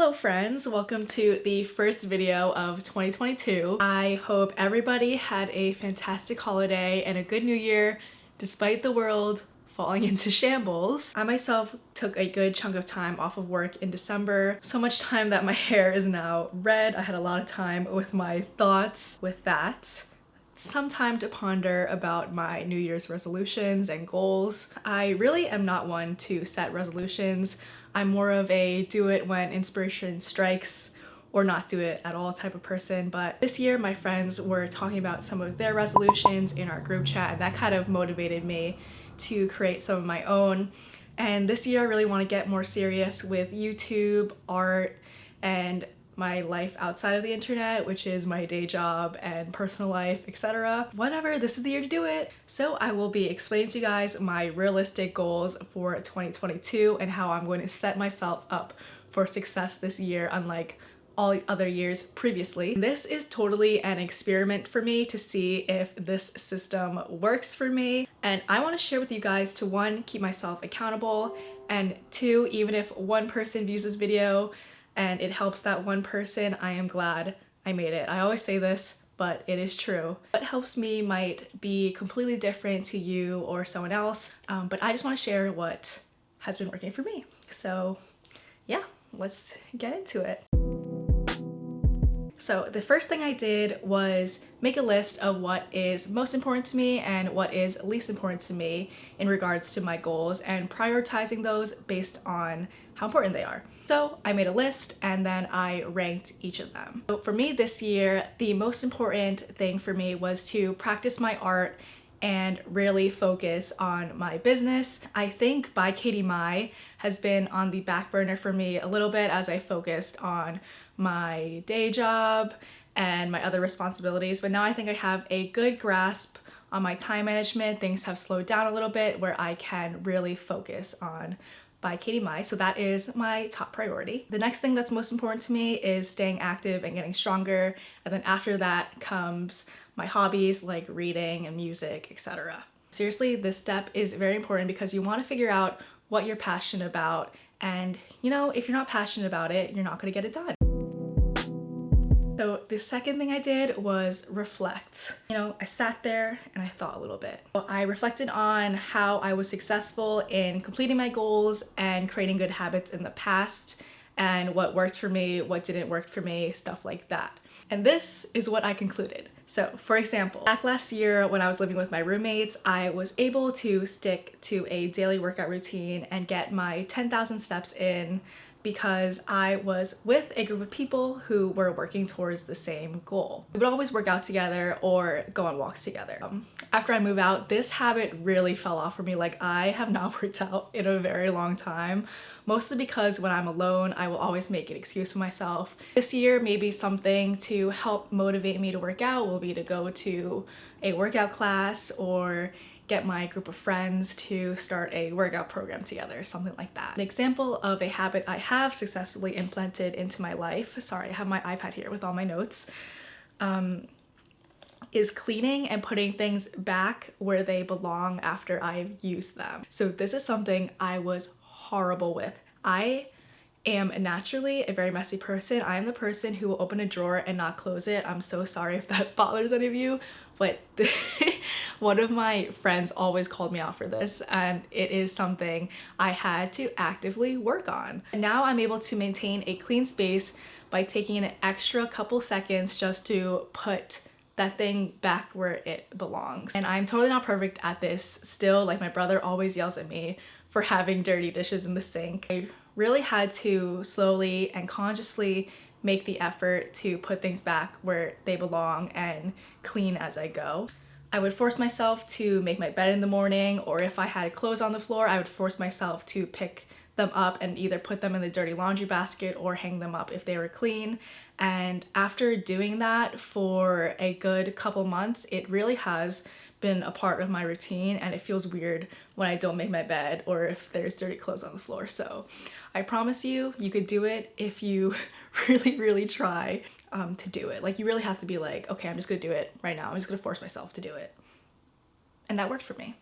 Hello friends, welcome to the first video of 2022. I hope everybody had a fantastic holiday and a good new year despite the world falling into shambles. I myself took a good chunk of time off of work in December, so much time that my hair is now red. I had a lot of time with my thoughts with that. Some time to ponder about my New Year's resolutions and goals. I really am not one to set resolutions. I'm more of a do it when inspiration strikes or not do it at all type of person, but this year my friends were talking about some of their resolutions in our group chat, and that kind of motivated me to create some of my own. And this year I really want to get more serious with YouTube, art, and my life outside of the internet, which is my day job and personal life, etc. Whatever, this is the year to do it. So I will be explaining to you guys my realistic goals for 2022 and how I'm going to set myself up for success this year, unlike all other years previously. This is totally an experiment for me to see if this system works for me. And I want to share with you guys to, one, keep myself accountable, and two, even if one person views this video and it helps that one person, I am glad I made it. I always say this, but it is true. What helps me might be completely different to you or someone else, but I just want to share what has been working for me. So yeah, let's get into it. So the first thing I did was make a list of what is most important to me and what is least important to me in regards to my goals, and prioritizing those based on how important they are. So I made a list and then I ranked each of them. So for me this year, the most important thing for me was to practice my art and really focus on my business. I think By Katie Mai has been on the back burner for me a little bit as I focused on my day job and my other responsibilities, but now I think I have a good grasp on my time management. Things have slowed down a little bit where I can really focus on By Katie Mai, so that is my top priority. The next thing that's most important to me is staying active and getting stronger, and then after that comes my hobbies like reading and music, etc. Seriously, this step is very important because you want to figure out what you're passionate about, and you know, if you're not passionate about it, you're not going to get it done. So the second thing I did was reflect. You know, I sat there and I thought a little bit. I reflected on how I was successful in completing my goals and creating good habits in the past, and what worked for me, what didn't work for me, stuff like that. And this is what I concluded. So for example, back last year when I was living with my roommates, I was able to stick to a daily workout routine and get my 10,000 steps in because I was with a group of people who were working towards the same goal. We would always work out together or go on walks together. After I moved out, this habit really fell off for me. Like, I have not worked out in a very long time, mostly because when I'm alone, I will always make an excuse for myself. This year, maybe something to help motivate me to work out will be to go to a workout class or get my group of friends to start a workout program together, something like that. An example of a habit I have successfully implemented into my life, sorry, I have my iPad here with all my notes, is cleaning and putting things back where they belong after I've used them. So this is something I was horrible with. I am naturally a very messy person. I am the person who will open a drawer and not close it. I'm so sorry if that bothers any of you, but one of my friends always called me out for this, and it is something I had to actively work on. And now I'm able to maintain a clean space by taking an extra couple seconds just to put that thing back where it belongs. And I'm totally not perfect at this still. Like, my brother always yells at me for having dirty dishes in the sink. I really had to slowly and consciously make the effort to put things back where they belong and clean as I go. I would force myself to make my bed in the morning, or if I had clothes on the floor, I would force myself to pick them up and either put them in the dirty laundry basket or hang them up if they were clean. And after doing that for a good couple months, it really has been a part of my routine, and it feels weird when I don't make my bed or if there's dirty clothes on the floor. So I promise you, you could do it if you really try to do it. Like, you really have to be like, okay, I'm just gonna do it right now. I'm just gonna force myself to do it. And that worked for me.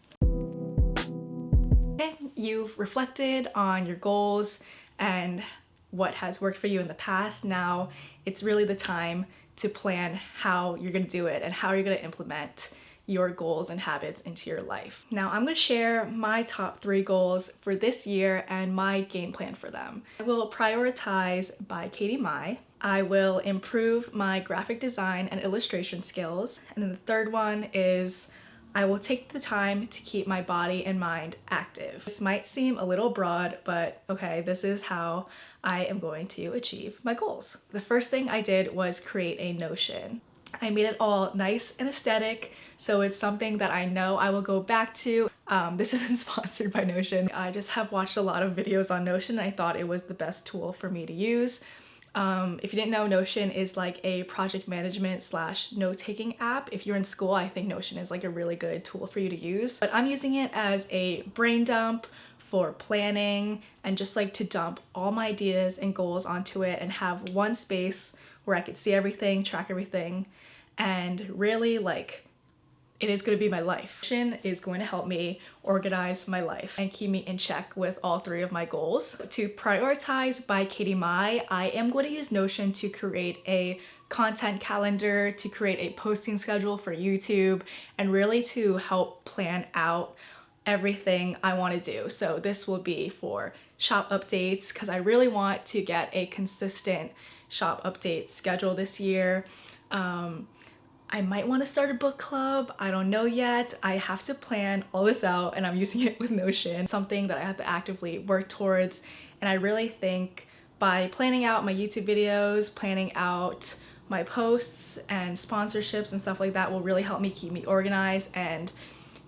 Okay, you've reflected on your goals and what has worked for you in the past. Now it's really the time to plan how you're gonna do it and how you're gonna implement your goals and habits into your life. Now I'm gonna share my top 3 goals for this year and my game plan for them. I will prioritize by Katie Mai. I will improve my graphic design and illustration skills. And then the third one is I will take the time to keep my body and mind active. This might seem a little broad, but okay, this is how I am going to achieve my goals. The first thing I did was create a Notion. I made it all nice and aesthetic, so it's something that I know I will go back to. This isn't sponsored by Notion. I just have watched a lot of videos on Notion. I thought it was the best tool for me to use. If you didn't know, Notion is like a project management / note-taking app. If you're in school, I think Notion is like a really good tool for you to use. But I'm using it as a brain dump for planning and just like to dump all my ideas and goals onto it and have one space where I could see everything, track everything, and really like it is going to be my life. Notion is going to help me organize my life and keep me in check with all 3 of my goals. To prioritize by Katie Mai, I am going to use Notion to create a content calendar, to create a posting schedule for YouTube, and really to help plan out everything I want to do. So this will be for shop updates because I really want to get a consistent shop update schedule this year. I might want to start a book club. I don't know yet. I have to plan all this out and I'm using it with Notion, something that I have to actively work towards. And I really think by planning out my YouTube videos, planning out my posts and sponsorships and stuff like that will really help me keep me organized and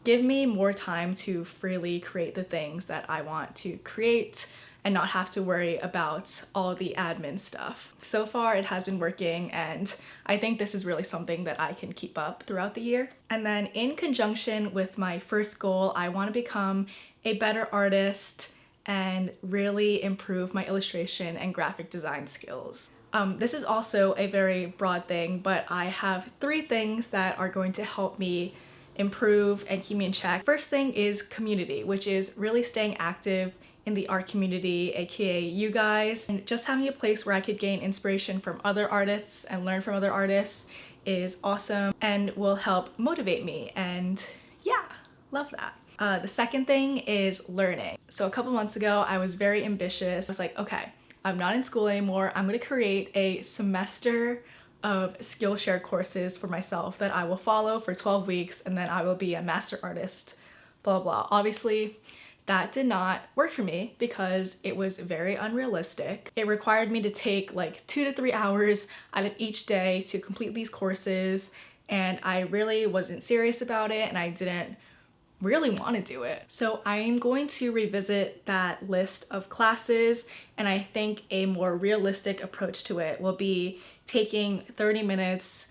give me more time to freely create the things that I want to create and not have to worry about all the admin stuff. So far it has been working and I think this is really something that I can keep up throughout the year. And then in conjunction with my first goal, I want to become a better artist and really improve my illustration and graphic design skills. This is also a very broad thing, but I have 3 things that are going to help me improve and keep me in check. First thing is community, which is really staying active in the art community, aka you guys, and just having a place where I could gain inspiration from other artists and learn from other artists is awesome and will help motivate me, and yeah, love that. The second thing is learning. So a couple months ago I was very ambitious. I was like, okay, I'm not in school anymore, I'm gonna create a semester of Skillshare courses for myself that I will follow for 12 weeks and then I will be a master artist, blah blah. Obviously that did not work for me because it was very unrealistic. It required me to take like 2 to 3 hours out of each day to complete these courses, and I really wasn't serious about it and I didn't really want to do it. So I'm going to revisit that list of classes, and I think a more realistic approach to it will be taking 30 minutes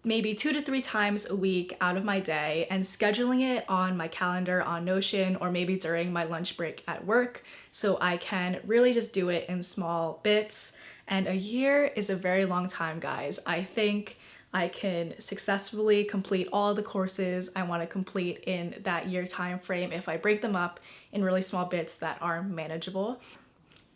maybe 2 to 3 times a week out of my day and scheduling it on my calendar on Notion or maybe during my lunch break at work so I can really just do it in small bits. And a year is a very long time, guys. I think I can successfully complete all the courses I want to complete in that year time frame if I break them up in really small bits that are manageable.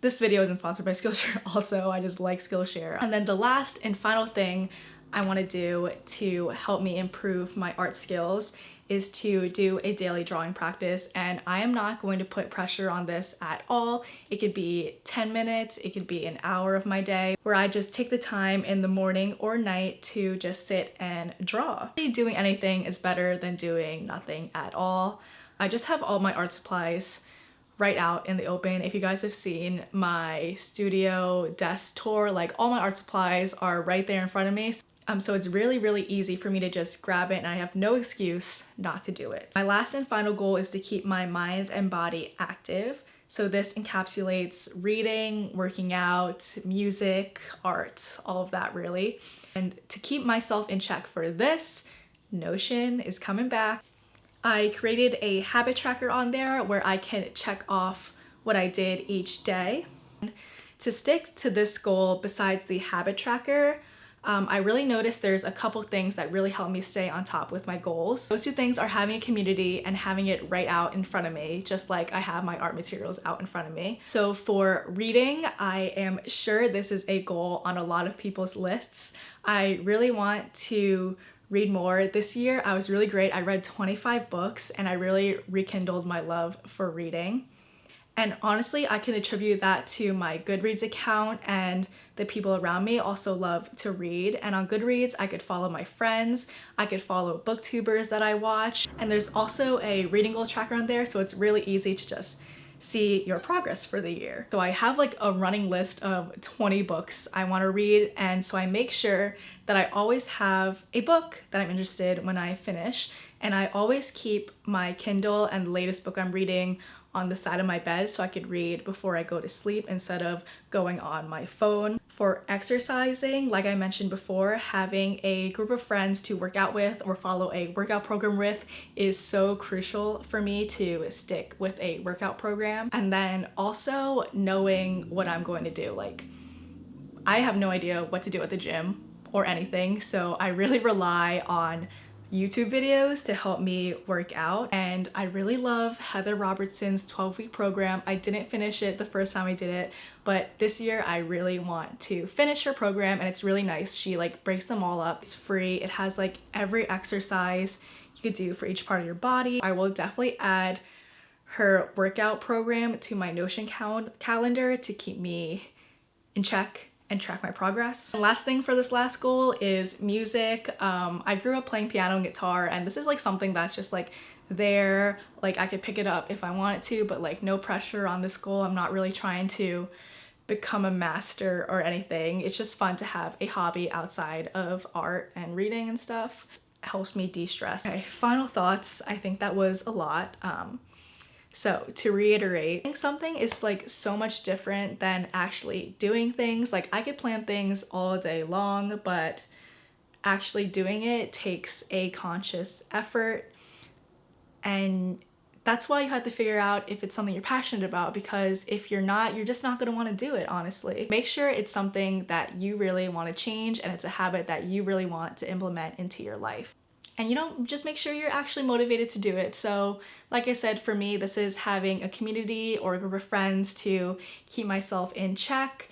This video isn't sponsored by Skillshare also, I just like Skillshare. And then the last and final thing I want to do to help me improve my art skills is to do a daily drawing practice, and I am not going to put pressure on this at all. It could be 10 minutes, it could be an hour of my day where I just take the time in the morning or night to just sit and draw. Doing anything is better than doing nothing at all. I just have all my art supplies right out in the open. If you guys have seen my studio desk tour, like all my art supplies are right there in front of me. So it's really easy for me to just grab it and I have no excuse not to do it. My last and final goal is to keep my mind and body active. So this encapsulates reading, working out, music, art, all of that really. And to keep myself in check for this, Notion is coming back. I created a habit tracker on there where I can check off what I did each day. To stick to this goal, besides the habit tracker, I really noticed there's a couple things that really help me stay on top with my goals. Those two things are having a community and having it right out in front of me, just like I have my art materials out in front of me. So for reading, I am sure this is a goal on a lot of people's lists. I really want to read more. This year I was really great. I read 25 books and I really rekindled my love for reading. And honestly, I can attribute that to my Goodreads account, and the people around me also love to read. And on Goodreads, I could follow my friends, I could follow booktubers that I watch, and there's also a reading goal tracker on there, so it's really easy to just see your progress for the year. So I have like a running list of 20 books I want to read, and so I make sure that I always have a book that I'm interested when I finish, and I always keep my Kindle and the latest book I'm reading on the side of my bed so I could read before I go to sleep instead of going on my phone. For exercising, like I mentioned before, having a group of friends to work out with or follow a workout program with is so crucial for me to stick with a workout program. And then also knowing what I'm going to do. Like, I have no idea what to do at the gym or anything, so I really rely on YouTube videos to help me work out. And I really love Heather Robertson's 12-week program. I didn't finish it the first time I did it, but this year I really want to finish her program, and it's really nice. She like breaks them all up. It's free. It has like every exercise you could do for each part of your body. I will definitely add her workout program to my Notion calendar to keep me in check and track my progress. And last thing for this last goal is music. I grew up playing piano and guitar, and this is like something that's just like there, like I could pick it up if I wanted to, but like no pressure on this goal. I'm not really trying to become a master or anything. It's just fun to have a hobby outside of art and reading and stuff. It helps me de-stress. Okay, final thoughts. I think that was a lot. So to reiterate, I think something is like so much different than actually doing things. Like I could plan things all day long, but actually doing it takes a conscious effort. And that's why you have to figure out if it's something you're passionate about, because if you're not, you're just not going to want to do it, honestly. Make sure it's something that you really want to change and it's a habit that you really want to implement into your life. And you know, just make sure you're actually motivated to do it. So like I said, for me, this is having a community or a group of friends to keep myself in check,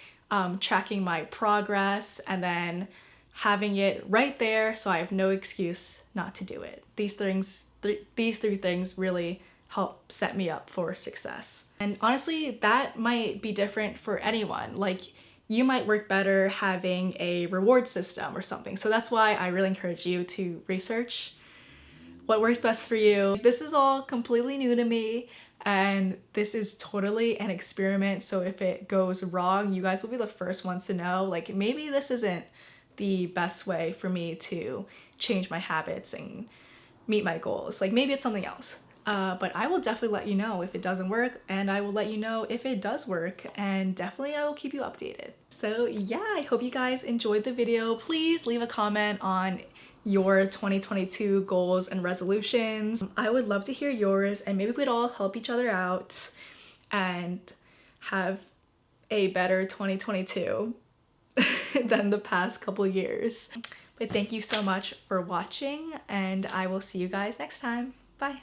tracking my progress, and then having it right there so I have no excuse not to do it. These three things really help set me up for success. And honestly, that might be different for anyone. Like, you might work better having a reward system or something. So that's why I really encourage you to research what works best for you. This is all completely new to me, and this is totally an experiment. So if it goes wrong, you guys will be the first ones to know. Like, maybe this isn't the best way for me to change my habits and meet my goals. Like, maybe it's something else. But I will definitely let you know if it doesn't work, and I will let you know if it does work, and definitely I will keep you updated. So yeah, I hope you guys enjoyed the video. Please leave a comment on your 2022 goals and resolutions. I would love to hear yours, and maybe we'd all help each other out and have a better 2022 than the past couple years. But thank you so much for watching, and I will see you guys next time. Bye.